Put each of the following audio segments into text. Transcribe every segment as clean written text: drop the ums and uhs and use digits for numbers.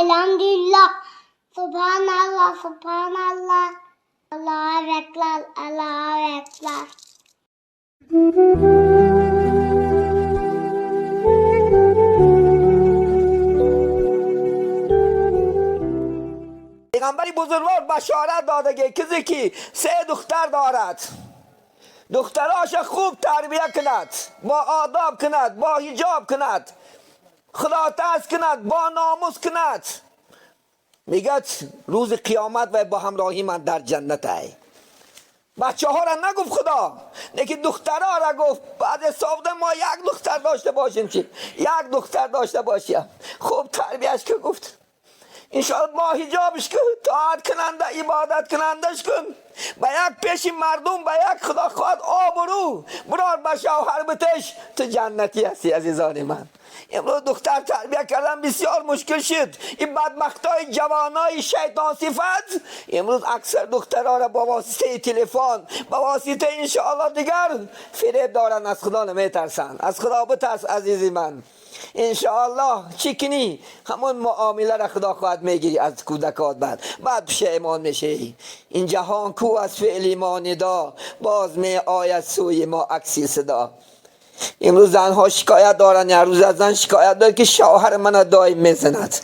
elhamdülillah, subhanallah, subhanallah, Allahu ekber, Allahu ekber. پیغمبری بزرگوار بشارت داده که کسی که 3 دختر دارد، دختراش خوب تربیه کند، با آداب کند، با حجاب کند، خدا ترس کند، با ناموس کند، میگه روز قیامت و با همراهی من در جنت ای. بچه ها را نگفت خدا، لیکن دخترها را گفت. بعد حساب ما 1 دختر داشته باشیم، چی 1 دختر داشته باشیم، خوب تربیهش که گفت انشاءالله با حجابش کن، طاعت کننده، عبادت کنندش کن، با یک پیش مردم، با یک خدا خواهد آبرو برار به شوهر بتش، تو جنتی هستی عزیزان من. امروز دختر تربیه کردن بسیار مشکل شد. این بدبختای جوانای شیطان صفت امروز اکثر دخترها را با واسطه تلفن، با واسطه انشاءالله دیگر فریب دارن. از خدا نمیترسن. از خدا بترس عزیزی من. انشاءالله چکنی همون معامله را خدا خواهد میگیری از کودکات. بعد پشیمان میشه. این جهان کو از فعل ما ندا، باز می آید سوی ما عکسی صدا. امروز زنها شکایت دارن، یه روز از زن شکایت دارن که شوهر من دائم میزند.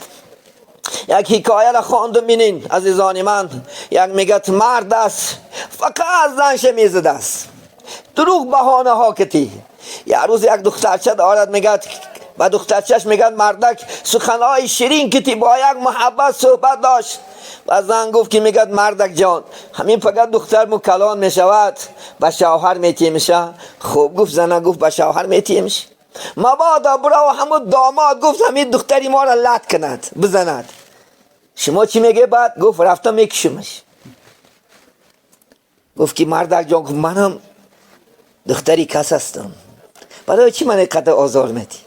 یک حکایت را خواندم بینین عزیزان من. یک میگه مرد است فقط از زنش میزده است، دروغ بهانه ها کتی. یه روز یک دخترچه دارد، میگه و دخترچهش میگن مردک سخنهای شیرین کتی، با یک محبت صحبت داشت. و زن گفت که میگه مردک جان همین فقط دختر مکلان میشود و شوهر میتی میشه. خوب گفت زن، گفت به شوهر میتی میشه، مبادا برا و همون داماد گفت همین دختری ما را لط کند بزند. شما چی میگه؟ بعد گفت رفتم میکشمش. گفت که مردک جان، گفت منم دختری کس هستم، برای چی من قدر آزار میدی؟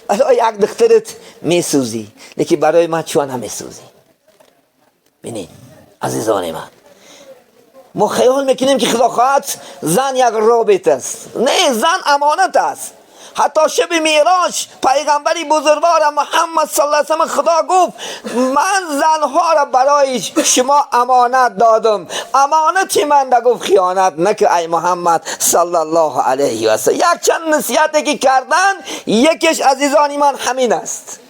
برای یک دخترت میسوزی، لیکن برای من چون نمیسوزی. بینید عزیزان من، ما خیال میکنیم که خدا خواهد زن یک رابط است. نه، زن امانت است. حتی شب معراج پیغمبری بزرگوار محمد صلی الله علیه و سلم خدا گفت من زنها را برای شما امانت دادم. امانتی من نگفت خیانت نکن ای محمد صلی الله علیه و سلم. یک چند نصیحتی که کردن، یکیش عزیزانی من همین است.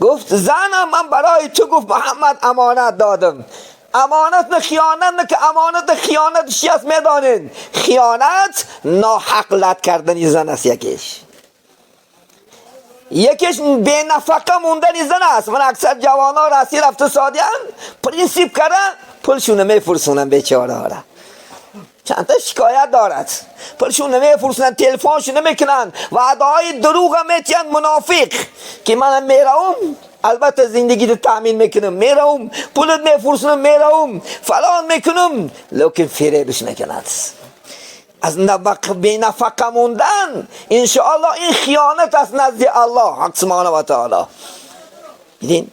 گفت زنم من برای تو، گفت محمد امانت دادم. امانت نه خیانت، نه که امانت خیانت چی است میدانین؟ خیانت ناحق لط کردنی زن است. یکیش بے نفقه موندنی زن است. من اکثر جوانا راستی رفته سادیان پرینسیپ کردن پلشون نمیفرسونن بیچاره ها را. چند تا شکایت دارد، پلشون نمیفرسونن، تلفنشون نمیکنن، وعده‌های دروغ میتین منافق که من میروم البته زندگی رو تامین میکنم، میروم پولت میفرسونم، میروم فلان میکنم، لیکن فریبش میکند. از بی نفقه موندن انشاءالله این خیانت است نزد الله حق سبحانه و تعالی.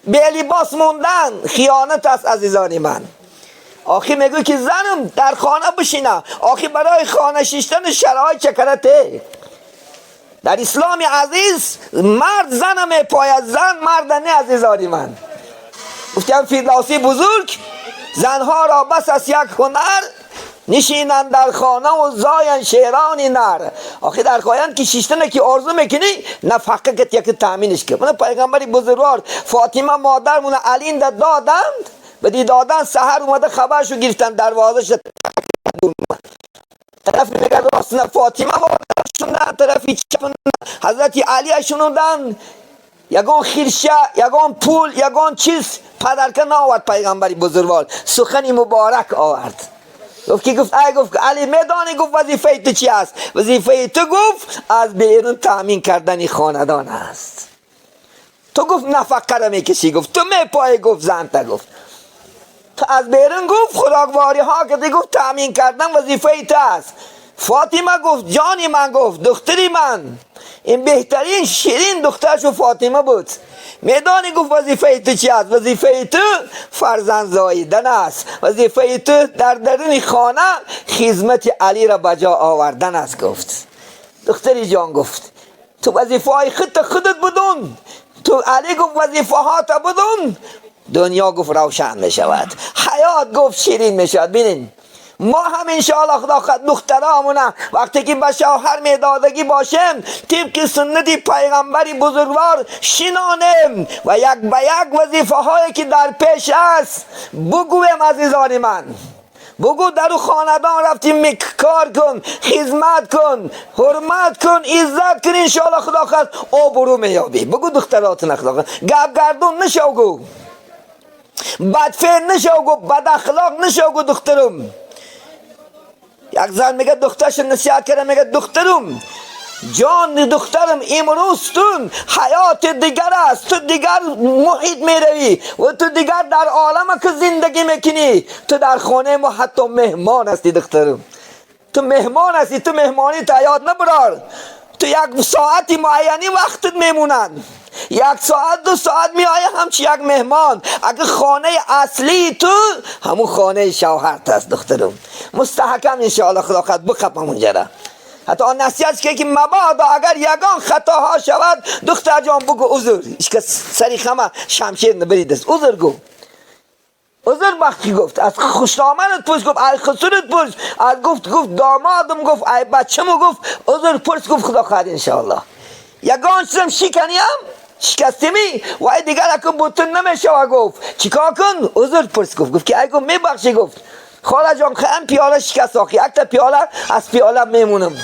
بی لباس موندن خیانت است عزیزان من. آخی میگه که زنم در خانه بشینه، آخی برای خانه شیشتن شرایط چکرته. در اسلام عزیز مرد زن میپاید، زن مرد نه عزیزانی من. گفتم فردوسی بزرگ زنها را بس از یک هنر، نشینن در خانه و زاین شیرانی نر. آخی در خواهند که شیشتنه که آرزو میکنی نفقه کت یک تامینش که. من پیغمبری بزرگوار فاطمه مادرمون علی دادند، بدی دادن سحر اومده خبرشو گرفتن دروازش طرفی میگه راستن فاطمه شوندن، طرفی چپن حضرت علی شوندن. یگان خیرشه، یگان پول، یگان چیز پدرکه نآورد پیغمبری بزرگوار، سخنی مبارک آورد. گفت که گفت ای گفت علی میدانی گفت وظیفه تو چی است؟ وظیفه تو گفت از بیرون تامین کردن خاندان است. تو گفت نفقه را میکشی، گفت تو میپایی، گفت زن تا گفت تو از بیرون گفت خودآگواری ها که گفت تامین کردن وظیفه تو است. فاطمه گفت جانی من، گفت دختری من، این بهترین شیرین دخترشو فاطمه بود. میدانی گفت وظیفه تو چی است؟ وظیفه تو فرزند زاییدن است. وظیفه تو در درون خانه خدمت علی را بجا آوردن است. گفت دختری جان، گفت تو وظیفه های خودت بدون، تو تو علی گفت وظیفه ها تا بدون دنیا گفت روشن می شود، حیات گفت شیرین می شود. ببینین ما هم انشاءالله خدا خود دخترامونه وقتی که به شوهر میدادگی باشیم طبق سنت پیغمبری بزرگوار شنانیم و یک به یک وظیفه هایی که در پیش است بگویم. عزیزان من بگو در او خاندان رفتیم کار کن، خدمت کن، حرمت کن، عزت کن، انشاءالله خدا خود آبرو میابی. بگو دختراتون خدا خود گپ گردون نشو گو، بدفعل نشو گو، بد اخلاق نشو گو. دخترم یک زن میگه دخترش نصیحت کرده، میگه دخترم جان دخترم امروز تو حیات دیگر است، تو دیگر محیط میروی و تو دیگر در عالم که زندگی میکنی، تو در خانه ما حتی مهمان هستی. دخترم تو مهمان هستی، تو مهمانی تا یاد نبرار. تو یک ساعتی معینی وقتت میمونن، یک ساعت دو ساعت میآیه همچی یک مهمان. اگه خانه اصلی تو همون خانه شوهرت است. دخترم مستحکم انشاءالله خدا خود بخپ همونجا را. حتی آن نصیحت که مبادا اگر یگان خطاها شود دختر جان بگو عذر، که سری خمه شمشیر نبرید است، عذر گو، عذر وقتی گفت از خوشنامنت پرس، گفت ای خسرت پرس، از گفت دامادم، گفت ای بچه‌مو، گفت عذر پرس، گفت خدا خیر انشاءالله. یگان چیزم شکنیم شکستمی و ای دیگر اکن بوتون نمیشه. گفت چیکار کن؟ عذر پرس. گفت که ای گفت میبخشی. گفت خاله جان خیلی پیاله شکست آخی، یک تا پیاله از پیاله میمونم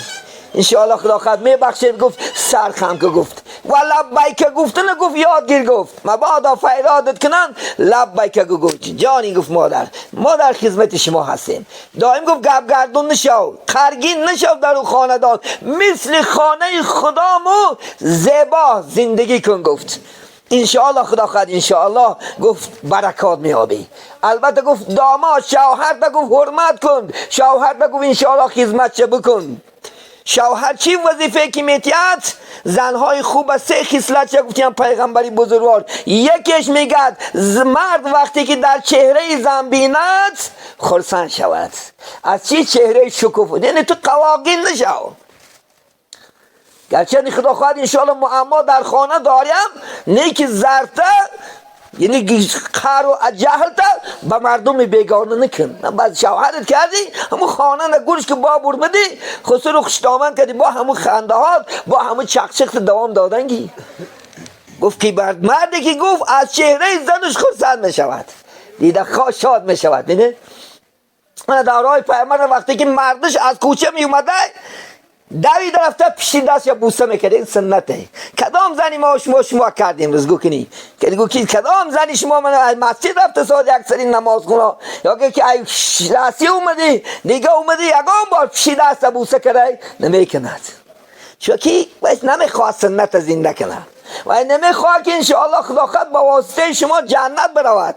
انشاءالله خدا خود میبخشید. گفت سرخم که گفت و لبیک گفت نه، گفت یادگیر. گفت مبادا فیرادت کنن لبیک گفت جانی. گفت مادر خدمت شما هستیم. دائم گفت گپ گردون نشو، خرگین نشو در اون خاندان، مثل خانه خدامو زیبا زندگی کن. گفت انشاءالله خدا خود انشاءالله گفت برکات میابی. البته گفت داماد شوهر تا گفت حرمت کن، شوهر تا گفت انشاءالله خدمت چه بکن. شوهر چی وظیفه که میتیاد؟ زنهای خوب از سه خصلت چه گفتیم پیغمبری بزرگوار. یکیش میگد مرد وقتی که در چهره زن بیند خرسند شود. از چی؟ چهره شکوفا، یعنی تو قواقین نشو. گرچه خدا خواهد انشاءالله معما در خانه داریم، نه که زرته یعنی قهر و جهل تا به مردم بیگانه نکن. بعد شوهرت کردی همون خانه نگوش که با برمدی خسر و خوشدامن کردی با همون خنده ها با همون چقچق دوام دادنگی. گفت که بعد مردی که گفت از چهره زنش خرسند می شود، دیده خواه شاد می شود. بینه من دورهای پیامبر وقتی که مردش از کوچه می اومده دوید رفته پیشی دست یا بوسه میکرد. این سنته. کدام زنی ما شما کردیم رزگو کنی که کدام زنی شما من مسجد رفته ساعت یک سری نماز خونه یا که ای شلاسی اومدی دیگه اومدی یگان بار پیشی دست بوسه کرده نمیکند، چون که باید نمیخواد سنت زنده کنه و نمیخواد که انشاءالله خدا خود با واسطه شما جنت برود.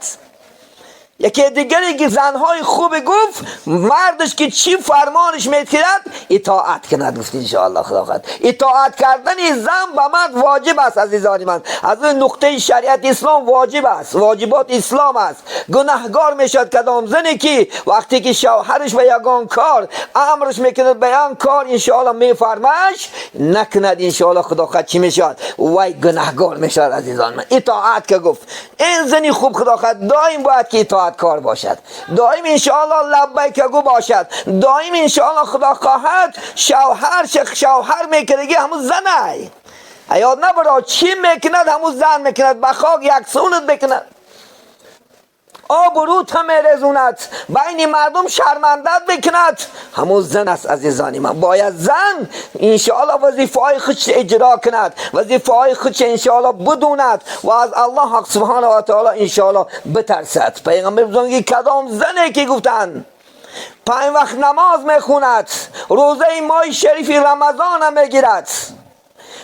یکی دیگری که زنهای خوب گفت مردش که چی فرمانش میکرد اطاعت کند. گفت انشاءالله خدا خواهد اطاعت کردن زن به مرد واجب است. عزیزان من از این نقطه شریعت اسلام واجب است، واجبات اسلام است. گناهگار میشد کدام زنی که وقتی که شوهرش به یگان کار امرش میکند به یگان کار انشاءالله میفرمایش نکند، انشاءالله خدا خواهد چی میشد؟ وای گناهگار میشد. عزیزان من اطاعت که گفت این زنی خوب خدا خواهد دائم باید که اطاعت کار باشد، دائم انشاءالله لبیک گو باشد، دائم انشاءالله خدا خواهد شوهر میکنگی همون زنه یاد نبرا چی میکند همون زن میکند، بخاک یک سونت بکند، آبرو تا میرزوند، بین مردم شرمندت بکند همون زن است. عزیزانی من باید زن انشاءالله وظیفه های خودش اجرا کند، وظیفه های خودش انشاءالله بدوند و از الله حق سبحانه و تعالی انشاءالله بترسد. پیغمبر بزرگی کدام زنی که گفتن 5 وقت نماز میخوند، روزه ماه شریف رمضان هم میگیرد،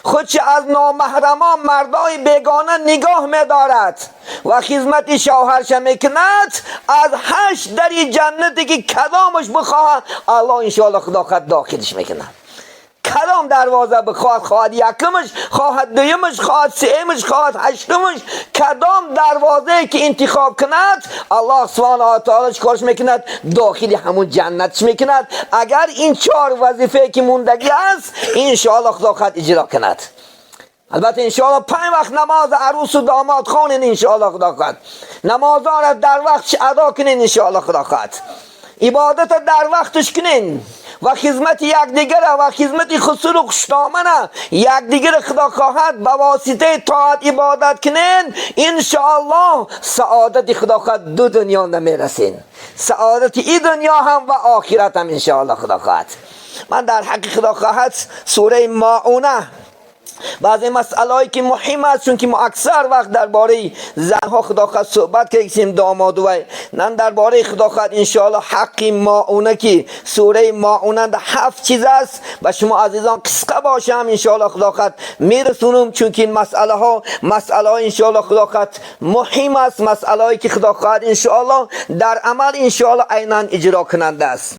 خودش از نامحرمان مردای بیگانه نگاه میدارد و خدمت شوهرش میکند، از 8 در جنتی که کدامش بخواهد الله انشاءالله خدا خود داخلش میکند. کدام دروازه بخواهد، خواهد یکمش، خواهد دویمش، خواهد سهمش، خواهد هشتمش، کدام دروازه که انتخاب کند الله سبحانه و تعالی کارش میکند داخل همون جنتش میکند. اگر این 4 وظیفه که موندگی است انشاءالله خدا خود اجرا کند. البته انشاءالله 5 وقت نماز عروس و داماد خوانین انشاءالله خدا خواهد. نمازها را در وقتش ادا کنین انشاءالله خدا خواهد. عبادت در وقتش کنین و خدمت یکدیگر و خدمت خسور و خوشتامن یکدیگر خدا خواهد به واسطه طاعت عبادت کنین انشاءالله سعادت خدا خواهد دو دنیا نمیرسین، سعادت این دنیا هم و آخرت هم انشاءالله خدا خواهد. من در حق خدا خواهد سوره ماعونه بعضی مسائلی که مهم است، چون که ما اکثر وقت درباره زنها خدا خواهد صحبت کردیم داماد و نن درباره خدا خواهد انشاءالله حق ماعونه که سوره ماعونه 7 چیز است و شما عزیزان قصه باشم انشاءالله خدا خواهد میرسونم، چون که این مسئله انشاءالله خدا خواهد مهم است، مسئله که خدا خواهد انشاءالله در عمل انشاءالله عیناً اجرا کننده است.